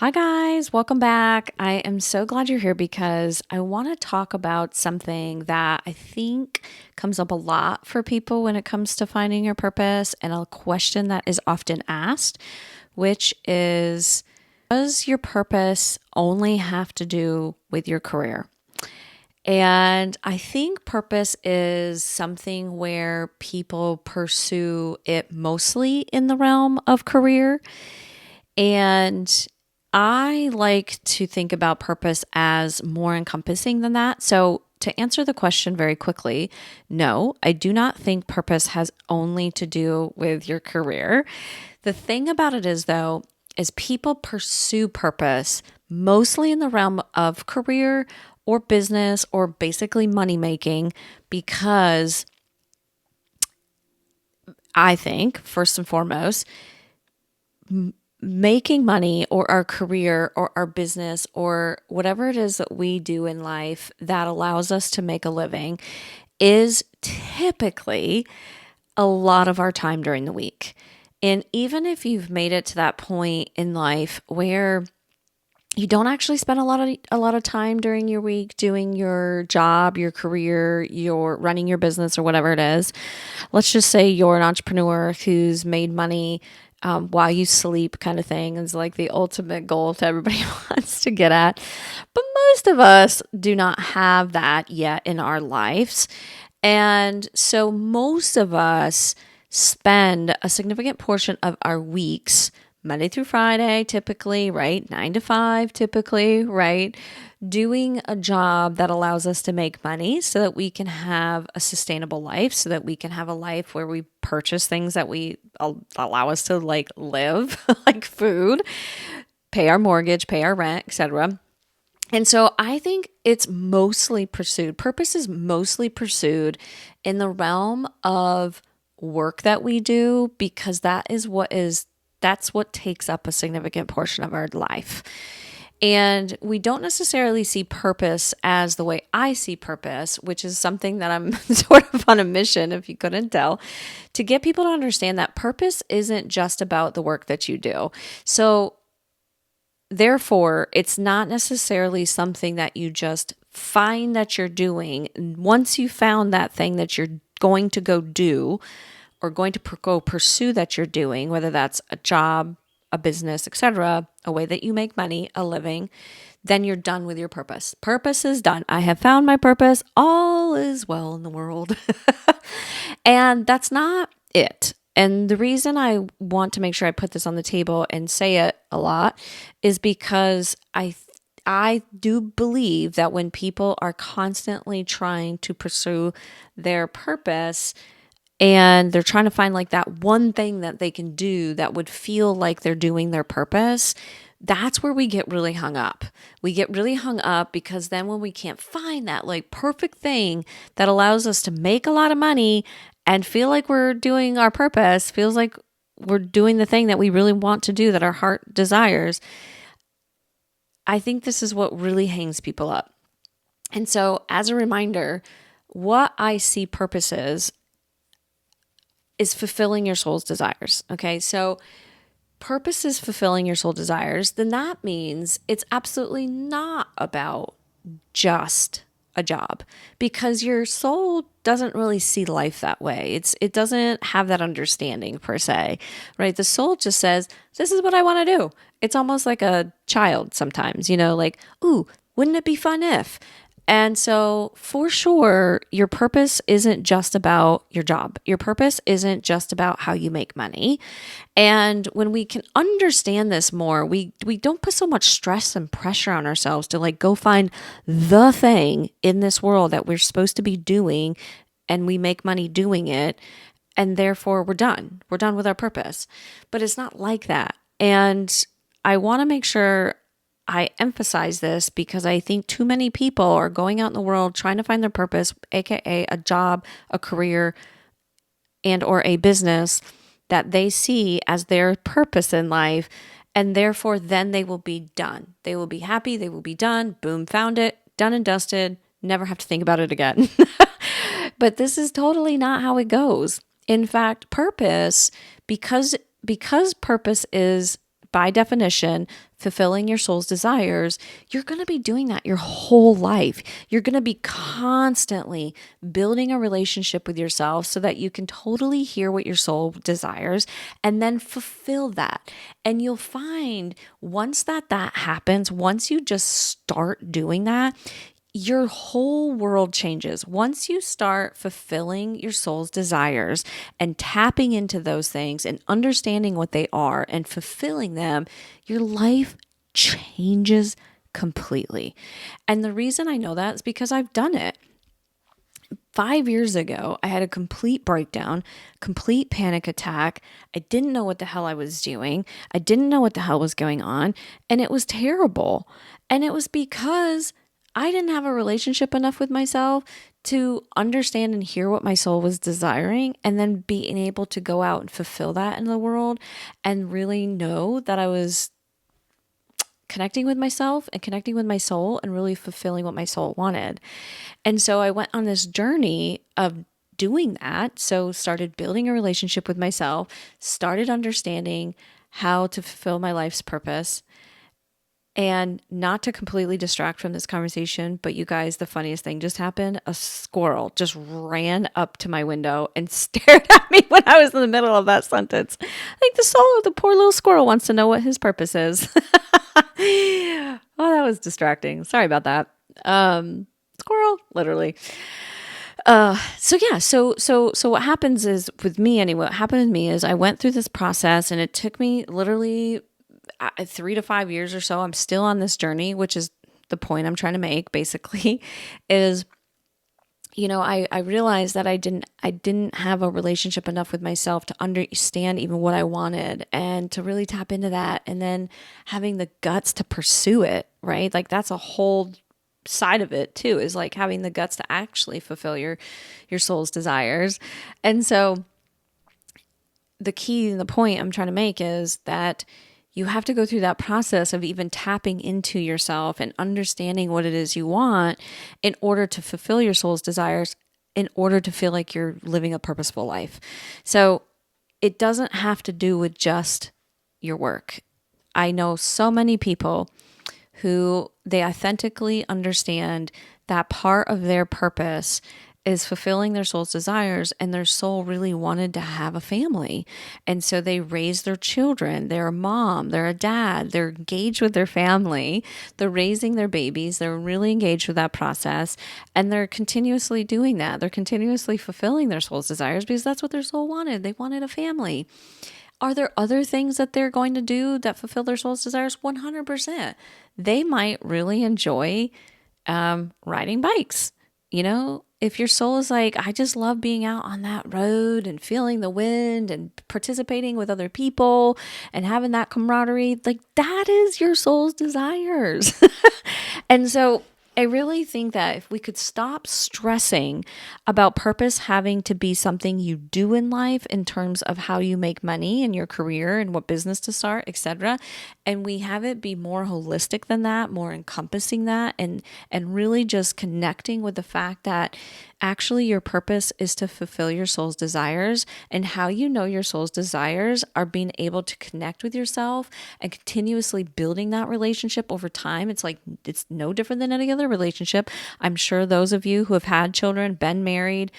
Hi, guys. Welcome back. I am so glad you're here because I want to talk about something that I think comes up a lot for people when it comes to finding your purpose, and a question that is often asked, which is, does your purpose only have to do with your career? And I think purpose is something where people pursue it mostly in the realm of career. And I like to think about purpose as more encompassing than that. So, to answer the question very quickly, no, I do not think purpose has only to do with your career. The thing about it is, though, is people pursue purpose mostly in the realm of career or business or basically money making because I think, first and foremost, making money or our career or our business or whatever it is that we do in life that allows us to make a living is typically a lot of our time during the week. And even if you've made it to that point in life where you don't actually spend a lot of time during your week doing your job, your career, your running your business or whatever it is. Let's just say you're an entrepreneur who's made money while you sleep, kind of thing. Is like the ultimate goal that everybody wants to get at. But most of us do not have that yet in our lives. And so most of us spend a significant portion of our weeks, Monday through Friday, typically, right? 9 to 5, typically, right? Doing a job that allows us to make money so that we can have a sustainable life, so that we can have a life where we purchase things that we allow us to like live, like food, pay our mortgage, pay our rent, etc. And so I think it's mostly pursued. Purpose is mostly pursued in the realm of work that we do because that's what takes up a significant portion of our life. And we don't necessarily see purpose as the way I see purpose, which is something that I'm sort of on a mission, if you couldn't tell, to get people to understand that purpose isn't just about the work that you do. So therefore, it's not necessarily something that you just find that you're doing. Once you found that thing that you're going to go do or going to go pursue that you're doing, whether that's a job, a business, etc., a way that you make money, a living, then you're done with your purpose. Purpose is done. I have found my purpose. All is well in the world. And that's not it. And the reason I want to make sure I put this on the table and say it a lot is because I do believe that when people are constantly trying to pursue their purpose and they're trying to find like that one thing that they can do that would feel like they're doing their purpose, that's where we get really hung up. We get really hung up because then when we can't find that like perfect thing that allows us to make a lot of money and feel like we're doing our purpose, feels like we're doing the thing that we really want to do, that our heart desires, I think this is what really hangs people up. And so, as a reminder, what I see purpose is fulfilling your soul's desires. Okay, so purpose is fulfilling your soul desires, then that means it's absolutely not about just a job, because your soul doesn't really see life that way. It doesn't have that understanding per se, right? The soul just says, this is what I want to do. It's almost like a child sometimes, like, ooh, wouldn't it be fun if? And so for sure, your purpose isn't just about your job. Your purpose isn't just about how you make money. And when we can understand this more, we don't put so much stress and pressure on ourselves to like go find the thing in this world that we're supposed to be doing, and we make money doing it. And therefore we're done. We're done with our purpose. But it's not like that. And I want to make sure I emphasize this because I think too many people are going out in the world trying to find their purpose, aka a job, a career, and or a business that they see as their purpose in life, and therefore then they will be done. They will be happy, they will be done, boom, found it, done and dusted, never have to think about it again. But this is totally not how it goes. In fact, purpose, because purpose is by definition, fulfilling your soul's desires, you're going to be doing that your whole life. You're going to be constantly building a relationship with yourself so that you can totally hear what your soul desires and then fulfill that. And you'll find once that happens, once you just start doing that, your whole world changes. Once you start fulfilling your soul's desires and tapping into those things and understanding what they are and fulfilling them, your life changes completely. And the reason I know that is because I've done it. 5 years ago, I had a complete breakdown, complete panic attack. I didn't know what the hell I was doing. I didn't know what the hell was going on. And it was terrible. And it was because I didn't have a relationship enough with myself to understand and hear what my soul was desiring, and then being able to go out and fulfill that in the world and really know that I was connecting with myself and connecting with my soul and really fulfilling what my soul wanted. And so I went on this journey of doing that. So started building a relationship with myself, started understanding how to fulfill my life's purpose. And not to completely distract from this conversation, but you guys, the funniest thing just happened. A squirrel just ran up to my window and stared at me when I was in the middle of that sentence. I think the soul of the poor little squirrel wants to know what his purpose is. Oh, that was distracting. Sorry about that. Squirrel, literally. So what happens is with me anyway, what happened with me is I went through this process and it took me literally 3 to 5 years or so. I'm still on this journey, which is the point I'm trying to make basically is, I realized that I didn't have a relationship enough with myself to understand even what I wanted and to really tap into that. And then having the guts to pursue it, right? Like that's a whole side of it too, is like having the guts to actually fulfill your soul's desires. And so the key and the point I'm trying to make is that you have to go through that process of even tapping into yourself and understanding what it is you want in order to fulfill your soul's desires, in order to feel like you're living a purposeful life. So it doesn't have to do with just your work. I know so many people who they authentically understand that part of their purpose is fulfilling their soul's desires, and their soul really wanted to have a family. And so they raise their children. They're a mom, they're a dad, they're engaged with their family, they're raising their babies, they're really engaged with that process, and they're continuously doing that. They're continuously fulfilling their soul's desires because that's what their soul wanted. They wanted a family. Are there other things that they're going to do that fulfill their soul's desires? 100%. They might really enjoy riding bikes. If your soul is like, I just love being out on that road and feeling the wind and participating with other people and having that camaraderie, like that is your soul's desires. And so I really think that if we could stop stressing about purpose having to be something you do in life in terms of how you make money in your career and what business to start, etc., and we have it be more holistic than that, more encompassing that, and really just connecting with the fact that actually your purpose is to fulfill your soul's desires, and how you know your soul's desires are being able to connect with yourself and continuously building that relationship over time. It's like, it's no different than any other relationship. I'm sure those of you who have had children, been married,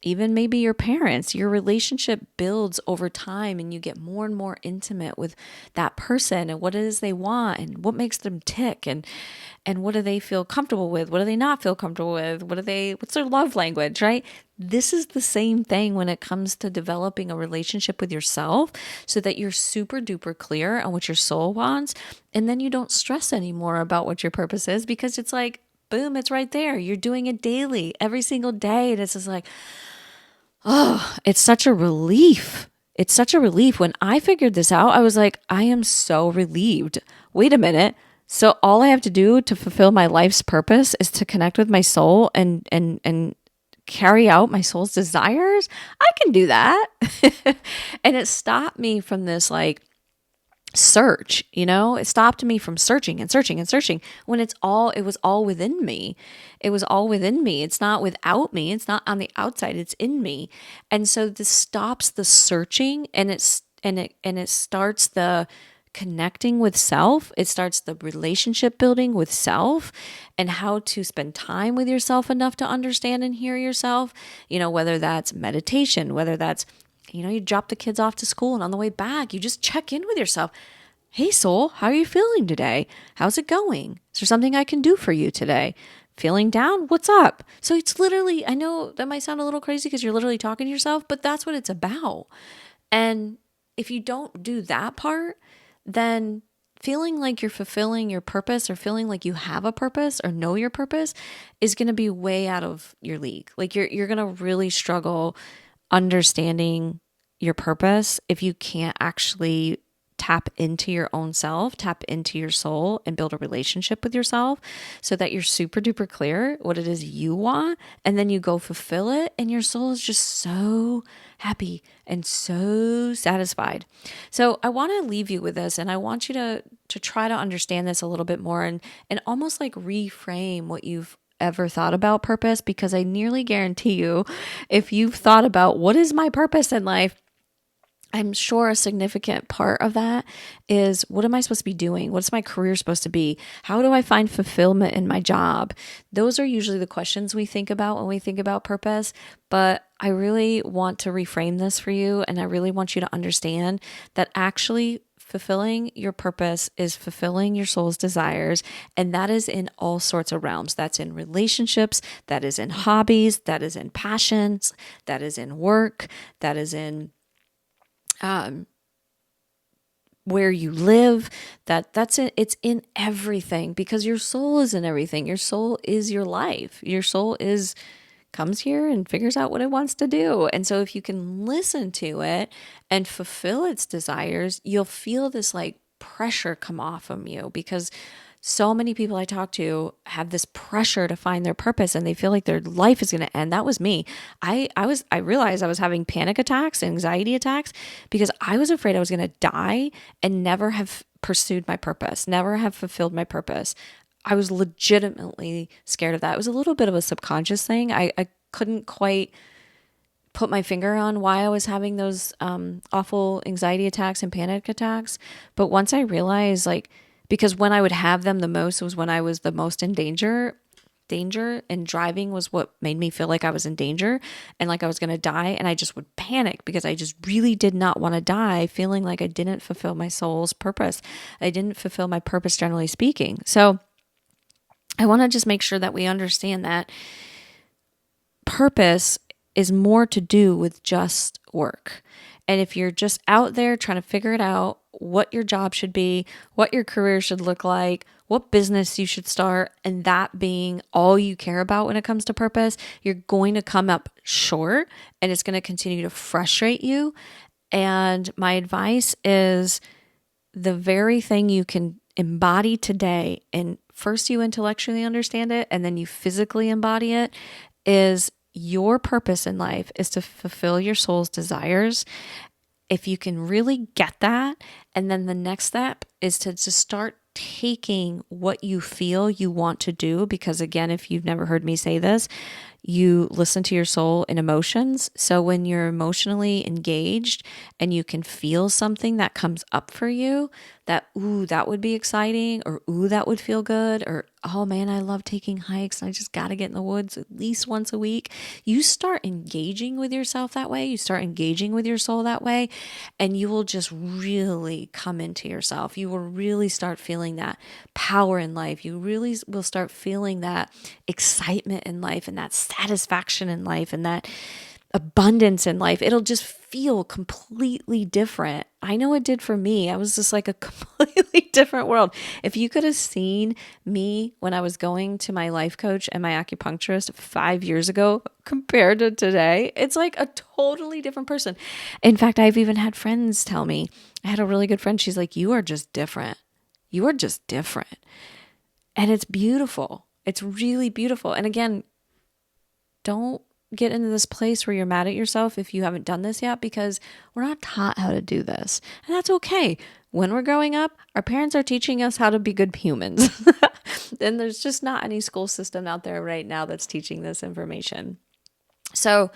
even maybe your parents, your relationship builds over time and you get more and more intimate with that person and what it is they want and what makes them tick and what do they feel comfortable with? What do they not feel comfortable with? What's their love language, right? This is the same thing when it comes to developing a relationship with yourself so that you're super duper clear on what your soul wants. And then you don't stress anymore about what your purpose is because it's like, boom, it's right there. You're doing it daily, every single day. And it's just like, oh, it's such a relief. It's such a relief. When I figured this out, I was like, I am so relieved. Wait a minute. So all I have to do to fulfill my life's purpose is to connect with my soul and carry out my soul's desires. I can do that. And it stopped me from this like search, it stopped me from searching and searching and searching when it was all within me. It was all within me. It's not without me. It's not on the outside. It's in me. And so this stops the searching and it starts the connecting with self. It starts the relationship building with self and how to spend time with yourself enough to understand and hear yourself. Whether that's meditation, whether that's, you drop the kids off to school and on the way back, you just check in with yourself. Hey, soul, how are you feeling today? How's it going? Is there something I can do for you today? Feeling down? What's up? So it's literally, I know that might sound a little crazy because you're literally talking to yourself, but that's what it's about. And if you don't do that part, then feeling like you're fulfilling your purpose or feeling like you have a purpose or know your purpose is going to be way out of your league. Like you're going to really struggle understanding your purpose if you can't actually tap into your own self, tap into your soul, and build a relationship with yourself so that you're super duper clear what it is you want. And then you go fulfill it, and your soul is just so happy and so satisfied. So I want to leave you with this, and I want you to try to understand this a little bit more and almost like reframe what you've ever thought about purpose, because I nearly guarantee you, if you've thought about what is my purpose in life, I'm sure a significant part of that is, what am I supposed to be doing? What's my career supposed to be? How do I find fulfillment in my job? Those are usually the questions we think about when we think about purpose. But I really want to reframe this for you. And I really want you to understand that actually fulfilling your purpose is fulfilling your soul's desires. And that is in all sorts of realms. That's in relationships, that is in hobbies, that is in passions, that is in work, that is in where you live, that's it. It's in everything, because your soul is in everything. Your soul is your life. Your soul comes here and figures out what it wants to do. And so if you can listen to it and fulfill its desires, you'll feel this like pressure come off of you, because so many people I talk to have this pressure to find their purpose, and they feel like their life is going to end. That was me. I realized I was having panic attacks, anxiety attacks, because I was afraid I was going to die and never have pursued my purpose, never have fulfilled my purpose. I was legitimately scared of that. It was a little bit of a subconscious thing. I couldn't quite put my finger on why I was having those awful anxiety attacks and panic attacks. But once I realized, like, because when I would have them the most was when I was the most in danger, and driving was what made me feel like I was in danger and like I was going to die. And I just would panic because I just really did not want to die, feeling like I didn't fulfill my soul's purpose. I didn't fulfill my purpose, generally speaking. So I want to just make sure that we understand that purpose is more to do with just work. And if you're just out there trying to figure it out, what your job should be, what your career should look like, what business you should start, and that being all you care about when it comes to purpose, you're going to come up short, and it's going to continue to frustrate you. And my advice is, the very thing you can embody today, and first you intellectually understand it and then you physically embody it, is your purpose in life is to fulfill your soul's desires. If you can really get that, and then the next step is to just start taking what you feel you want to do, because again, if you've never heard me say this, you listen to your soul in emotions. So when you're emotionally engaged and you can feel something that comes up for you, that, ooh, that would be exciting, or ooh, that would feel good, or oh man, I love taking hikes and I just got to get in the woods at least once a week. You start engaging with yourself that way. You start engaging with your soul that way, and you will just really come into yourself. You will really start feeling that power in life. You really will start feeling that excitement in life and that satisfaction in life and that abundance in life. It'll just feel completely different. I know it did for me. I was just like a completely different world. If you could have seen me when I was going to my life coach and my acupuncturist 5 years ago compared to today, it's like a totally different person. In fact, I've even had friends tell me, I had a really good friend. She's like, you are just different. You are just different. And it's beautiful. It's really beautiful. And again, don't get into this place where you're mad at yourself if you haven't done this yet, because we're not taught how to do this. And that's okay. When we're growing up, our parents are teaching us how to be good humans. And there's just not any school system out there right now that's teaching this information. So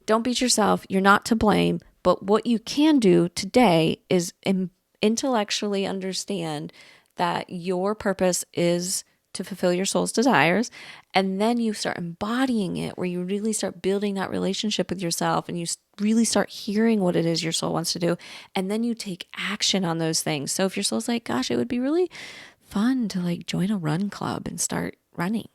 don't beat yourself. You're not to blame. But what you can do today is intellectually understand that your purpose is to fulfill your soul's desires. And then you start embodying it, where you really start building that relationship with yourself and you really start hearing what it is your soul wants to do. And then you take action on those things. So if your soul's like, gosh, it would be really fun to like join a run club and start running,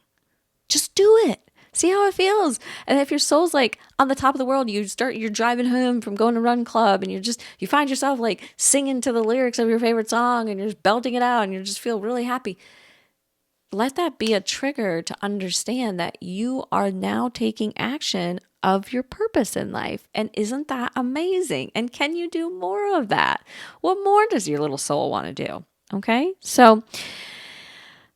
just do it. See how it feels. And if your soul's like on the top of the world, you're driving home from going to run club and you find yourself like singing to the lyrics of your favorite song and you're just belting it out and you just feel really happy. Let that be a trigger to understand that you are now taking action of your purpose in life. And isn't that amazing? And can you do more of that? What more does your little soul want to do? Okay. So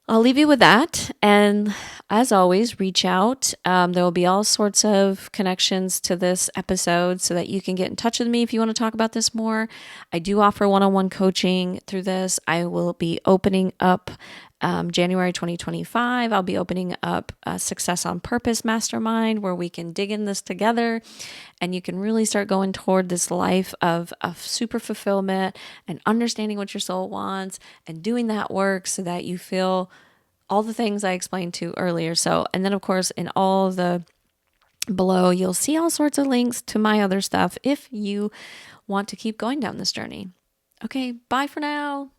I'll leave you with that. And as always, reach out. There will be all sorts of connections to this episode so that you can get in touch with me if you want to talk about this more. I do offer one-on-one coaching through this. I will be opening up January 2025. I'll be opening up a Success on Purpose Mastermind where we can dig in this together and you can really start going toward this life of super fulfillment and understanding what your soul wants and doing that work so that you feel all the things I explained to earlier. So, and then of course, in all the below, you'll see all sorts of links to my other stuff if you want to keep going down this journey. Okay, bye for now.